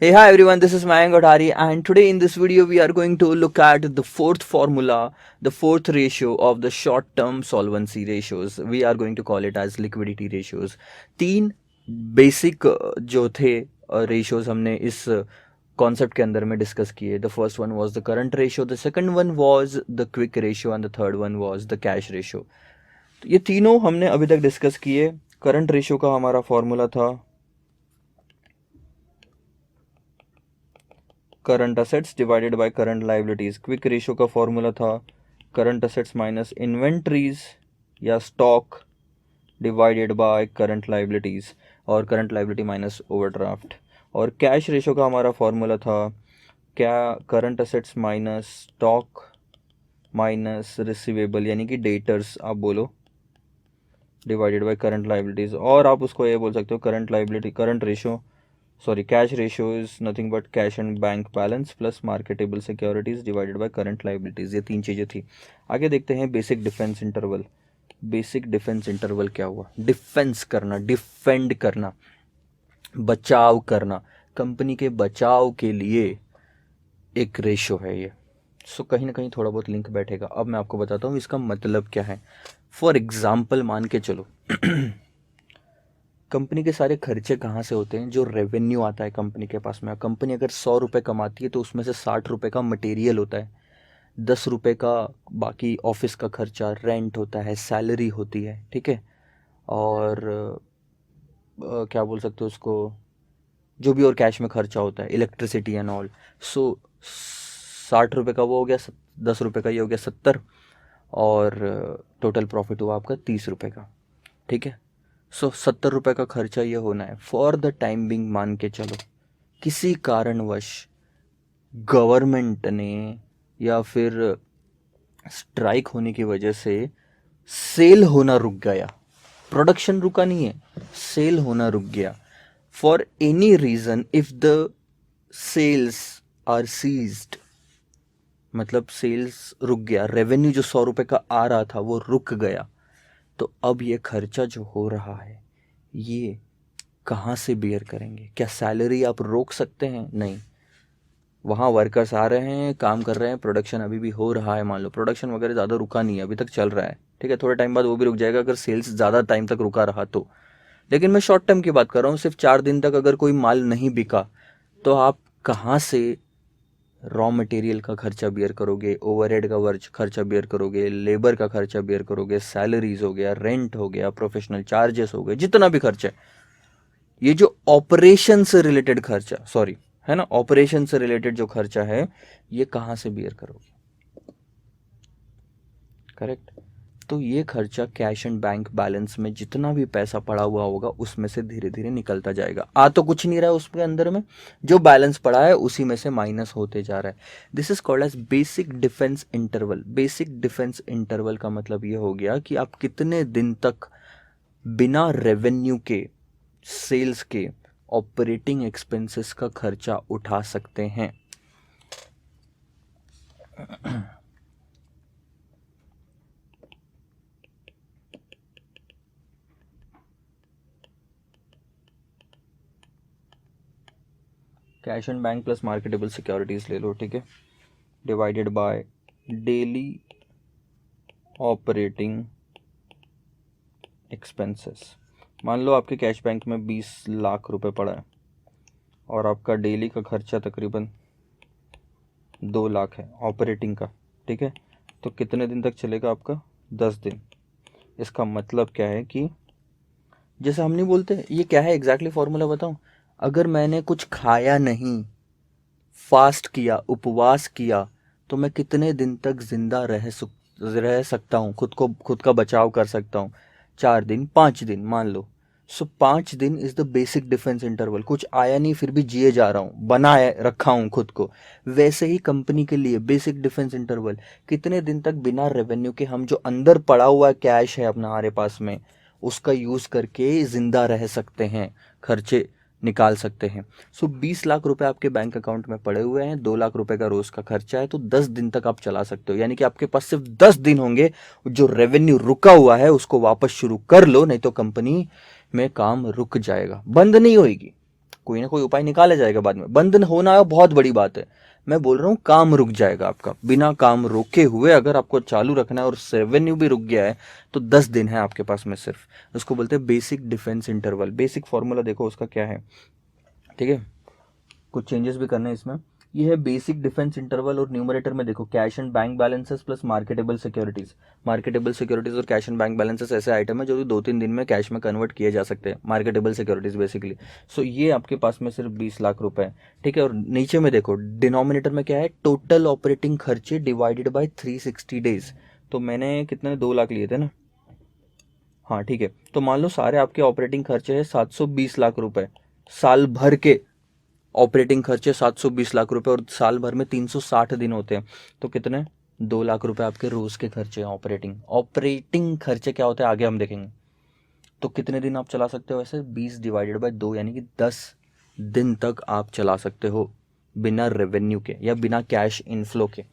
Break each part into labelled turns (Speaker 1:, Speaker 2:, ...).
Speaker 1: Hey, hi everyone, this is Mayank Godhari, and today in this video we are going to look at the fourth formula, the fourth ratio of the short-term solvency ratios. We are going to call it as liquidity ratios. तीन basic जो थे ratios हमने इस concept के अंदर में discuss किए. The first one was the current ratio, the second one was the quick ratio and the third one was the cash ratio. तो ये तीनों हमने अभी तक डिस्कस किए. करंट रेशियो का हमारा फॉर्मूला था current assets divided by current liabilities. Quick ratio का फॉर्मूला था करंट असेट्स माइनस इन्वेंट्रीज या stock divided by current liabilities और करंट लाइबिलिटी माइनस ओवरड्राफ्ट. और कैश रेशियो का हमारा फॉर्मूला था क्या current assets minus stock minus receivable यानी कि डेटर्स आप बोलो डिवाइडेड बाय करंट लाइबिलिटीज. और आप उसको ये बोल सकते हो cash ratio is nothing but cash and bank balance plus marketable securities divided by current liabilities. ये तीन चीज़ें थी. आगे देखते हैं basic defence interval. Basic defence interval क्या हुआ? डिफेंस करना, डिफेंड करना, बचाव करना. कंपनी के बचाव के लिए एक रेशियो है ये. सो कहीं ना कहीं थोड़ा बहुत लिंक बैठेगा. अब मैं आपको बताता हूँ इसका मतलब क्या है. फॉर एग्जाम्पल मान के चलो कंपनी के सारे खर्चे कहाँ से होते हैं? जो रेवेन्यू आता है कंपनी के पास में. कंपनी अगर 100 रुपये कमाती है तो उसमें से 60 रुपये का मटेरियल होता है, 10 रुपये का बाकी ऑफिस का खर्चा, रेंट होता है, सैलरी होती है, ठीक है. और क्या बोल सकते हो उसको, जो भी और कैश में खर्चा होता है, इलेक्ट्रिसिटी एंड ऑल. सो 60 रुपये का वो हो गया, 10 रुपये का ये हो गया 70, और टोटल प्रॉफिट हुआ आपका 30 रुपये का, ठीक है. सो 70 रुपये का खर्चा ये होना है. फॉर द टाइम बिंग मान के चलो किसी कारणवश गवर्नमेंट ने या फिर स्ट्राइक होने की वजह से सेल होना रुक गया. प्रोडक्शन रुका नहीं है, सेल होना रुक गया. For any reason if the sales are ceased, मतलब सेल्स रुक गया, रेवेन्यू जो 100 रुपये का आ रहा था वो रुक गया, तो अब ये खर्चा जो हो रहा है ये कहाँ से बियर करेंगे? क्या सैलरी आप रोक सकते हैं? नहीं. वहाँ वर्कर्स आ रहे हैं, काम कर रहे हैं, प्रोडक्शन अभी भी हो रहा है. मान लो प्रोडक्शन वगैरह ज़्यादा रुका नहीं है, अभी तक चल रहा है, ठीक है. थोड़े टाइम बाद वो भी रुक जाएगा अगर सेल्स ज़्यादा टाइम तक रुका रहा तो. लेकिन मैं शॉर्ट टर्म की बात कर रहा हूँ. सिर्फ 4 दिन तक अगर कोई माल नहीं बिका तो आप कहाँ से रॉ मटेरियल का खर्चा बियर करोगे, ओवरहेड का खर्चा बियर करोगे, लेबर का खर्चा बियर करोगे, सैलरीज हो गया, रेंट हो गया, प्रोफेशनल चार्जेस हो गए, जितना भी खर्चा है, ये जो ऑपरेशन से रिलेटेड खर्चा, सॉरी है ना, ऑपरेशन से रिलेटेड जो खर्चा है ये कहाँ से बियर करोगे? करेक्ट. तो ये खर्चा कैश एंड बैंक बैलेंस में जितना भी पैसा पड़ा हुआ होगा उसमें से धीरे धीरे निकलता जाएगा. आ तो कुछ नहीं रहा है उसके अंदर में, जो बैलेंस पड़ा है उसी में से माइनस होते जा रहा है. This is called as basic defence interval. Basic defence interval का मतलब ये हो गया कि आप कितने दिन तक बिना रेवेन्यू के, सेल्स के, ऑपरेटिंग एक्सपेंसेस का खर्चा उठा सकते हैं. Cash and bank plus marketable securities ले लो, ठीक है, divided by daily operating expenses. मान लो आपके कैश बैंक में 20 लाख रुपए पड़ा है और आपका डेली का खर्चा तकरीबन 2 लाख है ऑपरेटिंग का, ठीक है. तो कितने दिन तक चलेगा आपका? 10 दिन. इसका मतलब क्या है कि जैसे हम नहीं बोलते, ये क्या है एग्जैक्टली फॉर्मूला बताऊं? अगर मैंने कुछ खाया नहीं, फास्ट किया, उपवास किया, तो मैं कितने दिन तक जिंदा रह सकता हूँ, खुद का बचाव कर सकता हूँ? 4 दिन, 5 दिन मान लो. सो 5 दिन is the basic defence interval. कुछ आया नहीं फिर भी जिए जा रहा हूँ, बनाए रखा हूँ खुद को. वैसे ही कंपनी के लिए बेसिक डिफेंस इंटरवल, कितने दिन तक बिना रेवेन्यू के हम जो अंदर पड़ा हुआ कैश है अपना हमारे पास में, उसका यूज करके जिंदा रह सकते हैं, खर्चे निकाल सकते हैं. सो 20 लाख रुपए आपके बैंक अकाउंट में पड़े हुए हैं, 2 लाख रुपए का रोज का खर्चा है, तो 10 दिन तक आप चला सकते हो. यानी कि आपके पास सिर्फ 10 दिन होंगे. जो रेवेन्यू रुका हुआ है उसको वापस शुरू कर लो, नहीं तो कंपनी में काम रुक जाएगा, बंद नहीं होगी. कोई ना कोई उपाय निकाला जाएगा बाद में। बंद होना बहुत बड़ी बात है, मैं बोल रहा हूँ काम रुक जाएगा आपका। बिना काम रोके हुए अगर आपको चालू रखना है और रेवेन्यू भी रुक गया है तो 10 दिन है आपके पास में सिर्फ। उसको बोलते हैं basic defence interval. Basic formula देखो उसका क्या है, ठीक है, कुछ चेंजेस भी करना है इसमें। ये है बेसिक डिफेंस इंटरवल, और न्यूमरेटर में देखो cash and bank balances plus marketable securities. Marketable securities और कैश एंड बैंक बैलेंसेस ऐसे आइटम है जो 2-3 दिन में कैश में कन्वर्ट किए जा सकते हैं, मार्केटेबल सिक्योरिटीज बेसिकली। सो ये आपके पास में सिर्फ 20 लाख रुपए है, ठीक है। और नीचे में देखो डिनोमिनेटर में क्या है, टोटल ऑपरेटिंग खर्चे डिवाइडेड बाई 360 डेज। तो मैंने कितने 2 लाख लिए थे ना, हाँ ठीक है। तो मान लो सारे आपके ऑपरेटिंग खर्चे है 720 लाख रुपए, साल भर के ऑपरेटिंग खर्चे 720 लाख रुपए, और साल भर में 360 दिन होते हैं, तो कितने 2 लाख रुपए आपके रोज के खर्चे हैं। ऑपरेटिंग खर्चे क्या होते हैं आगे हम देखेंगे। तो कितने दिन आप चला सकते हो ऐसे, 20 डिवाइडेड बाय 2 यानी कि 10 दिन तक आप चला सकते हो बिना रेवेन्यू के या बिना कैश इनफ्लो के।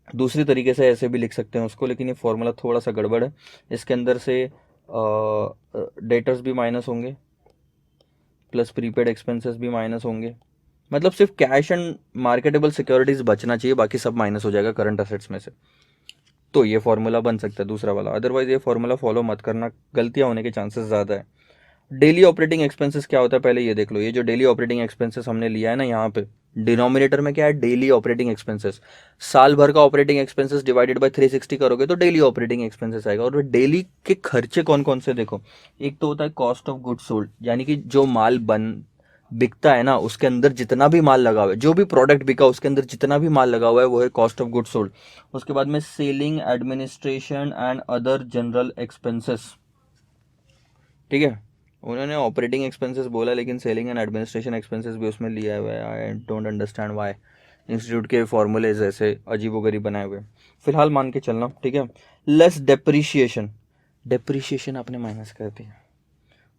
Speaker 1: दूसरी तरीके से ऐसे भी लिख सकते हैं उसको, लेकिन ये फॉर्मूला थोड़ा सा गड़बड़ है। इसके अंदर से डेटर्स भी माइनस होंगे प्लस प्रीपेड एक्सपेंसेस भी माइनस होंगे, मतलब सिर्फ कैश एंड मार्केटेबल सिक्योरिटीज बचना चाहिए, बाकी सब माइनस हो जाएगा करंट असेट्स में से। तो ये फॉर्मूला बन सकता है दूसरा वाला, अदरवाइज ये फॉर्मूला फॉलो मत करना, गलतियां होने के चांसेस ज़्यादा है। डेली ऑपरेटिंग एक्सपेंसेस क्या होता है पहले ये देख लो। ये जो डेली ऑपरेटिंग एक्सपेंसेस हमने लिया है ना, यहाँ पे डिनोमिनेटर में क्या है, डेली ऑपरेटिंग एक्सपेंसेस। साल भर का ऑपरेटिंग एक्सपेंसेस डिवाइडेड बाय 360 करोगे तो डेली ऑपरेटिंग एक्सपेंसेस आएगा। और डेली के खर्चे कौन कौन से देखो, एक तो होता है कॉस्ट ऑफ गुड्स सोल्ड, यानी कि जो माल बिकता है ना, उसके अंदर जितना भी माल लगा हुआ है, जो भी प्रोडक्ट बिका उसके अंदर जितना भी माल लगा हुआ है वो है कॉस्ट ऑफ गुड्स सोल्ड। उसके बाद में selling, administration and other general expenses, ठीक है। उन्होंने ऑपरेटिंग एक्सपेंसेस बोला लेकिन सेलिंग एंड एडमिनिस्ट्रेशन एक्सपेंसेस भी उसमें लिया हुआ है। I don't understand why institute के फॉर्मूलेज ऐसे अजीबोगरीब बनाए हुए। फिलहाल मान के चलना, ठीक है। लेस डेप्रिशिएशन, डेप्रिशिएशन आपने माइनस कर दिया।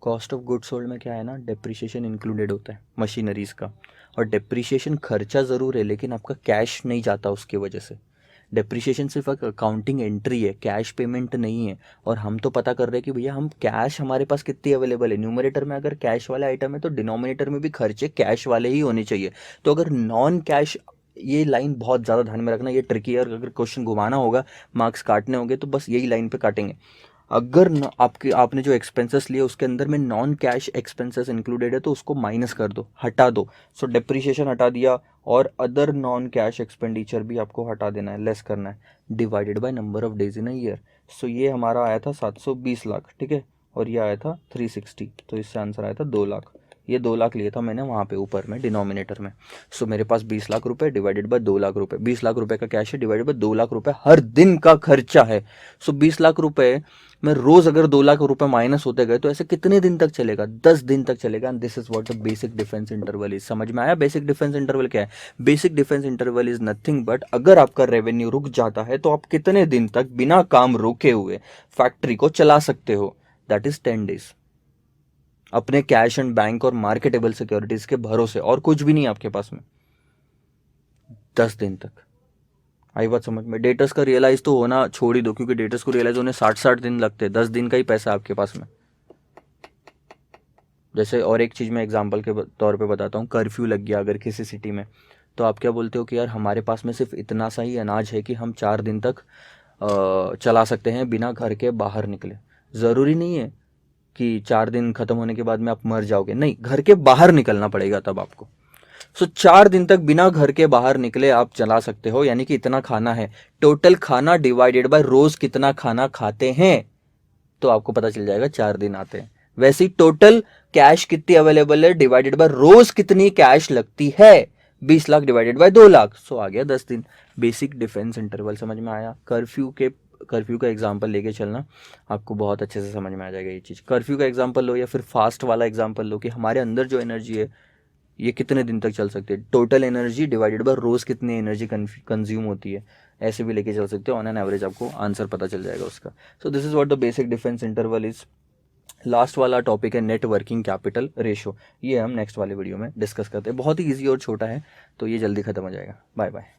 Speaker 1: कॉस्ट ऑफ गुड्स सोल्ड में क्या है ना, डेप्रिशिएशन इंक्लूडेड होता है मशीनरीज का, और डेप्रिशिएशन खर्चा ज़रूर है लेकिन आपका कैश नहीं जाता उसकी वजह से। डेप्रिशिएशन सिर्फ एक अकाउंटिंग एंट्री है, कैश पेमेंट नहीं है। और हम तो पता कर रहे हैं कि भैया हम कैश हमारे पास कितनी अवेलेबल है। न्यूमरेटर में अगर कैश वाले आइटम है तो डिनोमिनेटर में भी खर्चे कैश वाले ही होने चाहिए। तो अगर नॉन कैश, ये लाइन बहुत ज़्यादा ध्यान में रखना, ये ट्रिकी है, अगर क्वेश्चन घुमाना होगा, मार्क्स काटने होंगे तो बस यही लाइन पे काटेंगे। अगर आपने जो एक्सपेंसेस लिए उसके अंदर में नॉन कैश एक्सपेंसेस इंक्लूडेड है तो उसको माइनस कर दो, हटा दो। सो डेप्रिशिएशन हटा दिया, और अदर नॉन कैश एक्सपेंडिचर भी आपको हटा देना है, लेस करना है, divided by number of days in a year. So ये हमारा आया था 720 लाख, ठीक है, और ये आया था 360, तो इससे आंसर आया था 2 लाख। ये 2 लाख लिया था मैंने वहाँ पे ऊपर में डिनोमिनेटर में। सो मेरे पास 20 लाख रुपए डिवाइडेड बाय 2 लाख रुपए, 20 लाख रुपए का कैश है डिवाइडेड बाय 2 लाख रुपए हर दिन का खर्चा है। सो 20 लाख रुपए में रोज अगर 2 लाख रुपए माइनस होते गए तो ऐसे कितने दिन तक चलेगा, 10 दिन तक चलेगा। And this is what the basic defence interval is. समझ में आया बेसिक डिफेंस इंटरवल क्या है? Basic defence interval is nothing but अगर आपका रेवेन्यू रुक जाता है तो आप कितने दिन तक बिना काम रोके हुए फैक्ट्री को चला सकते हो, दैट इज 10 डेज, अपने कैश एंड बैंक और मार्केटेबल सिक्योरिटीज के भरोसे, और कुछ भी नहीं आपके पास में, 10 दिन तक। आई बात समझ में? डेटर्स का रियलाइज तो होना छोड़ ही दो, क्योंकि डेटर्स को रियलाइज होने 60 दिन लगते हैं, 10 दिन का ही पैसा आपके पास में। जैसे और एक चीज़ मैं एग्जांपल के तौर पे बताता हूँ, कर्फ्यू लग गया अगर किसी सिटी में, तो आप क्या बोलते हो कि यार हमारे पास में सिर्फ इतना सा ही अनाज है कि हम 4 दिन तक चला सकते हैं बिना घर के बाहर निकले। ज़रूरी नहीं है कि 4 दिन ख़त्म होने के बाद में आप मर जाओगे, नहीं, घर के बाहर निकलना पड़ेगा तब आपको। सो 4 दिन तक बिना घर के बाहर निकले आप चला सकते हो, यानी कि इतना खाना है। टोटल खाना डिवाइडेड बाय रोज कितना खाना खाते हैं तो आपको पता चल जाएगा 4 दिन आते हैं। वैसे ही टोटल कैश कितनी अवेलेबल है डिवाइडेड बाय रोज कितनी कैश लगती है, 20 लाख डिवाइडेड बाय 2 लाख, सो आ गया 10 दिन। बेसिक डिफेंस इंटरवल समझ में आया? कर्फ्यू का एग्जाम्पल लेके चलना, आपको बहुत अच्छे से समझ में आ जाएगा ये चीज़। कर्फ्यू का एग्जाम्पल लो या फिर फास्ट वाला एग्जाम्पल लो कि हमारे अंदर जो एनर्जी है ये कितने दिन तक चल सकते हैं, टोटल एनर्जी डिवाइडेड बाय रोज कितनी एनर्जी कंज्यूम होती है, ऐसे भी लेके चल सकते हो। ऑन एन एवरेज आपको आंसर पता चल जाएगा उसका। So this is what the basic defence interval is. Last वाला टॉपिक है नेट वर्किंग कैपिटल रेशो, ये हम नेक्स्ट वाले वीडियो में डिस्कस करते हैं। बहुत ही ईजी और छोटा है, तो ये जल्दी खत्म हो जाएगा। Bye bye.